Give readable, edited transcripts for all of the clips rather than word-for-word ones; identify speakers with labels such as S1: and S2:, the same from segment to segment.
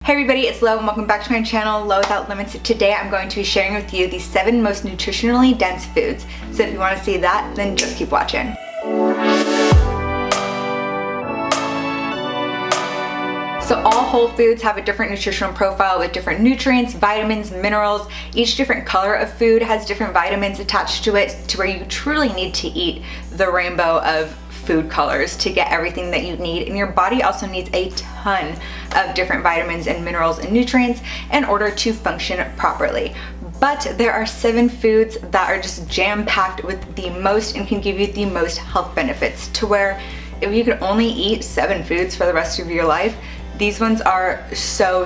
S1: Hey everybody, it's Lo and welcome back to my channel, Lo Without Limits. Today I'm going to be sharing with you the 7 most nutritionally dense foods. So if you want to see that, then just keep watching. So all whole foods have a different nutritional profile with different nutrients, vitamins, minerals. Each different color of food has different vitamins attached to it, to where you truly need to eat the rainbow of food colors to get everything that you need. And your body also needs a ton of different vitamins and minerals and nutrients in order to function properly. But there are 7 foods that are just jam-packed with the most and can give you the most health benefits, to where if you could only eat 7 foods for the rest of your life, these ones are so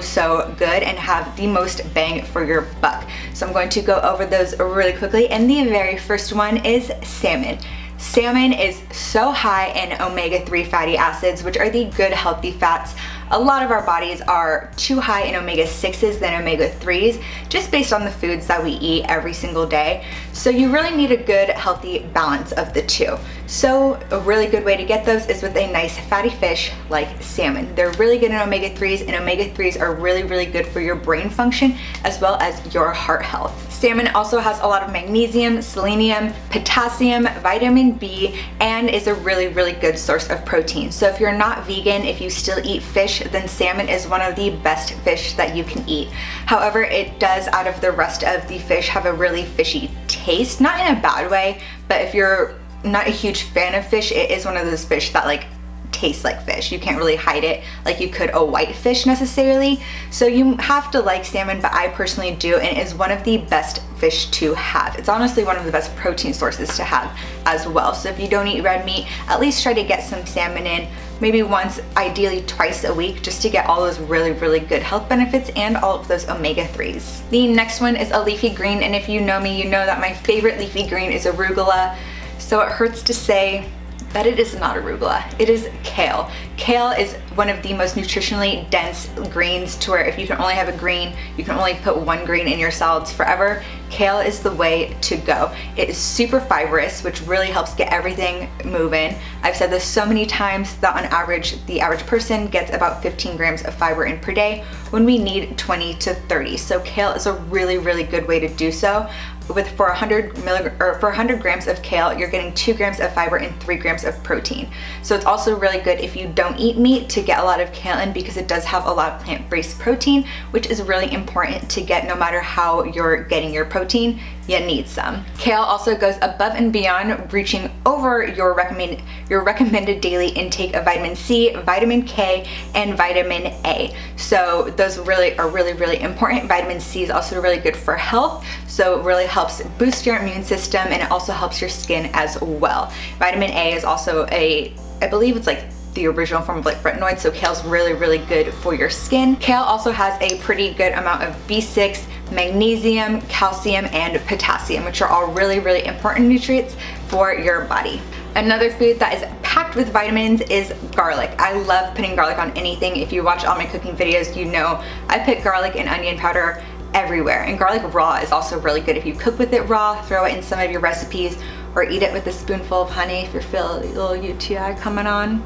S1: good and have the most bang for your buck. So I'm going to go over those really quickly, and the very first one is salmon. Salmon is so high in omega-3 fatty acids, which are the good healthy fats. A lot of our bodies are too high in omega-6s than omega-3s, just based on the foods that we eat every single day. So you really need a good healthy balance of the two. So a really good way to get those is with a nice fatty fish like salmon. They're really good in omega-3s, and omega-3s are really good for your brain function as well as your heart health. Salmon also has a lot of magnesium, selenium, potassium, vitamin B, and is a really good source of protein. So if you're not vegan, if you still eat fish, then salmon is one of the best fish that you can eat. However, it does, out of the rest of the fish, have a really fishy taste, not in a bad way, but if you're not a huge fan of fish, it is one of those fish that tastes like fish. You can't really hide it like you could a white fish necessarily. So you have to like salmon, but I personally do, and it is one of the best fish to have. It's honestly one of the best protein sources to have as well. So if you don't eat red meat, at least try to get some salmon in, maybe once, ideally twice a week, just to get all those really good health benefits and all of those omega-3s. The next one is a leafy green, and if you know me, you know that my favorite leafy green is arugula. So it hurts to say that it is not arugula, it is kale. Kale is one of the most nutritionally dense greens, to where if you can only have a green, you can only put one green in your salads forever. Kale is the way to go. It is super fibrous, which really helps get everything moving. I've said this so many times that on average, the average person gets about 15 grams of fiber in per day when we need 20 to 30. So kale is a really good way to do so. For 100 grams of kale, you're getting 2 grams of fiber and 3 grams of protein. So it's also really good if you don't eat meat to get a lot of kale in, because it does have a lot of plant-based protein, which is really important to get. No matter how you're getting your protein, you need some. Kale also goes above and beyond, reaching over your recommended daily intake of vitamin C, vitamin K, and vitamin A. So those really are really important. Vitamin C is also really good for health, so it really helps boost your immune system, and it also helps your skin as well. Vitamin A is also I believe it's like the original form of retinoid, so kale's really good for your skin. Kale also has a pretty good amount of B6, magnesium, calcium, and potassium, which are all really important nutrients for your body. Another food that is packed with vitamins is garlic. I love putting garlic on anything. If you watch all my cooking videos, you know I put garlic and onion powder everywhere. And garlic raw is also really good. If you cook with it raw, throw it in some of your recipes, or eat it with a spoonful of honey if you're feeling a little UTI coming on.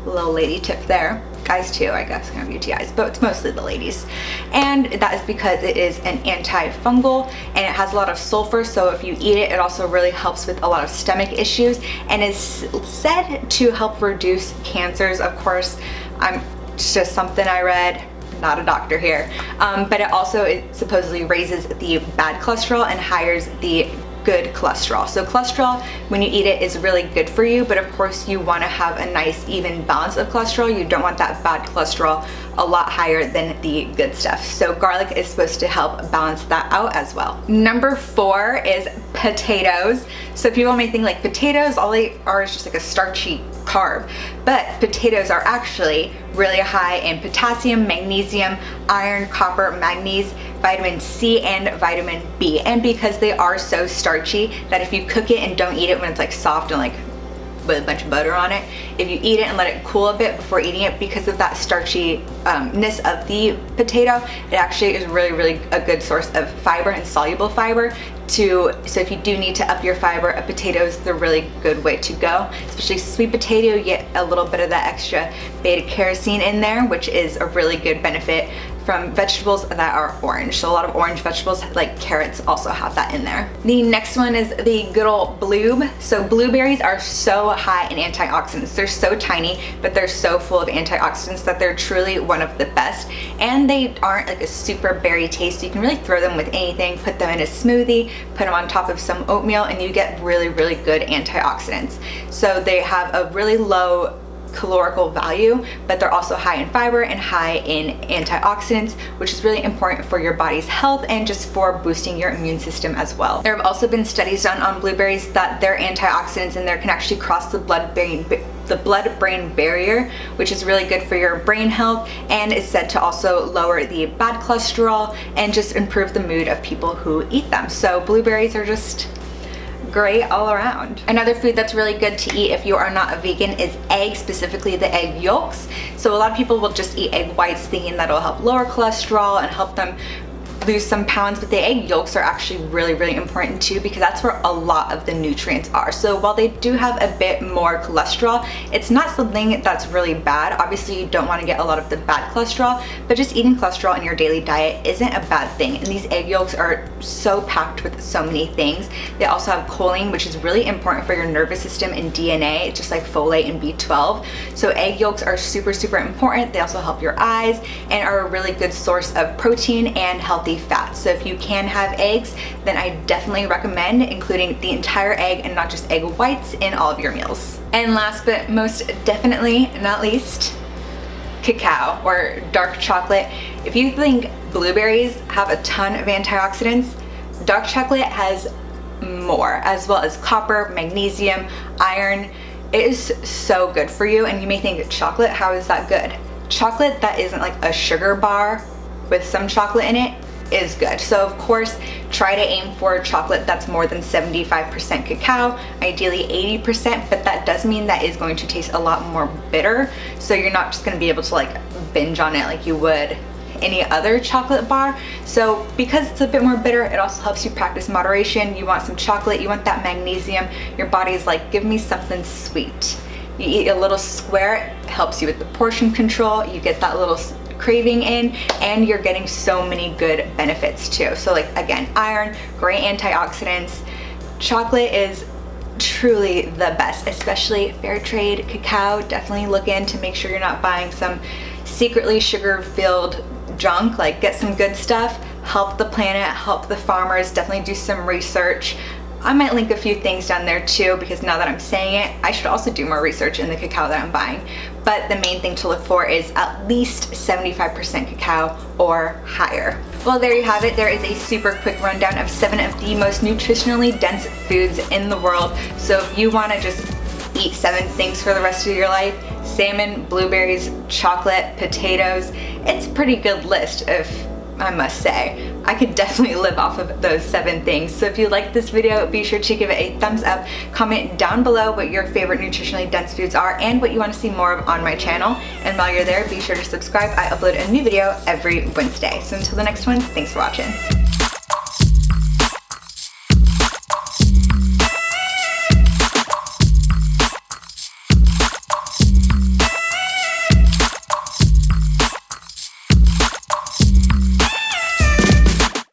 S1: A little lady tip there. Guys too, I guess, can have UTIs, but it's mostly the ladies. And that is because it is an antifungal, and it has a lot of sulfur, so if you eat it, it also really helps with a lot of stomach issues, and is said to help reduce cancers. Of course, it's just something I read, not a doctor here. But it supposedly raises the bad cholesterol and higher the good cholesterol. So cholesterol, when you eat it, is really good for you, but of course you want to have a nice even balance of cholesterol. You don't want that bad cholesterol a lot higher than the good stuff. So garlic is supposed to help balance that out as well. Number 4 is potatoes. So people may think potatoes, all they are is just a starchy carb, but potatoes are actually really high in potassium, magnesium, iron, copper, manganese, vitamin C, and vitamin B. And because they are so starchy, that if you cook it and don't eat it when it's soft and with a bunch of butter on it. If you eat it and let it cool a bit before eating it, because of that starchiness of the potato, it actually is really a good source of fiber and soluble fiber. So if you do need to up your fiber, a potato is the really good way to go. Especially sweet potato, you get a little bit of that extra beta carotene in there, which is a really good benefit from vegetables that are orange. So a lot of orange vegetables like carrots also have that in there. The next one is the good old blue. So blueberries are so high in antioxidants. They're so tiny, but they're so full of antioxidants that they're truly one of the best. And they aren't like a super berry taste. So you can really throw them with anything, put them in a smoothie, put them on top of some oatmeal, and you get really good antioxidants. So they have a really low calorical value, but they're also high in fiber and high in antioxidants, which is really important for your body's health and just for boosting your immune system as well. There have also been studies done on blueberries that their antioxidants in there can actually cross the blood-brain barrier, which is really good for your brain health, and is said to also lower the bad cholesterol and just improve the mood of people who eat them. So blueberries are just great all around. Another food that's really good to eat if you are not a vegan is eggs, specifically the egg yolks. So a lot of people will just eat egg whites thinking that'll help lower cholesterol and help them lose some pounds, but the egg yolks are actually really important too, because that's where a lot of the nutrients are. So while they do have a bit more cholesterol, it's not something that's really bad. Obviously you don't want to get a lot of the bad cholesterol, but just eating cholesterol in your daily diet isn't a bad thing. And these egg yolks are so packed with so many things. They also have choline, which is really important for your nervous system and DNA, just like folate and B12. So egg yolks are super important. They also help your eyes and are a really good source of protein and healthy fats. So if you can have eggs, then I definitely recommend including the entire egg and not just egg whites in all of your meals. And last but most definitely not least, cacao or dark chocolate. If you think blueberries have a ton of antioxidants, dark chocolate has more, as well as copper, magnesium, iron. It is so good for you. And you may think, chocolate, how is that good? Chocolate that isn't like a sugar bar with some chocolate in it is good. So of course, try to aim for chocolate that's more than 75% cacao, ideally 80%, but that does mean that is going to taste a lot more bitter. So you're not just gonna be able to like binge on it like you would any other chocolate bar. So because it's a bit more bitter, it also helps you practice moderation. You want some chocolate, you want that magnesium. Your body's like, give me something sweet. You eat a little square, it helps you with the portion control. You get that little craving in, and you're getting so many good benefits too. So like again, iron, great antioxidants. Chocolate is truly the best, especially fair trade cacao. Definitely look in to make sure you're not buying some secretly sugar-filled junk. Like, get some good stuff, help the planet, help the farmers. Definitely do some research. I might link a few things down there too, because now that I'm saying it, I should also do more research in the cacao that I'm buying. But the main thing to look for is at least 75% cacao or higher. Well, there you have it. There is a super quick rundown of 7 of the most nutritionally dense foods in the world. So if you want to just eat 7 things for the rest of your life, salmon, blueberries, chocolate, potatoes, it's a pretty good list, if I must say. I could definitely live off of those 7 things. So if you like this video, be sure to give it a thumbs up. Comment down below what your favorite nutritionally dense foods are and what you want to see more of on my channel. And while you're there, be sure to subscribe. I upload a new video every Wednesday. So until the next one, thanks for watching.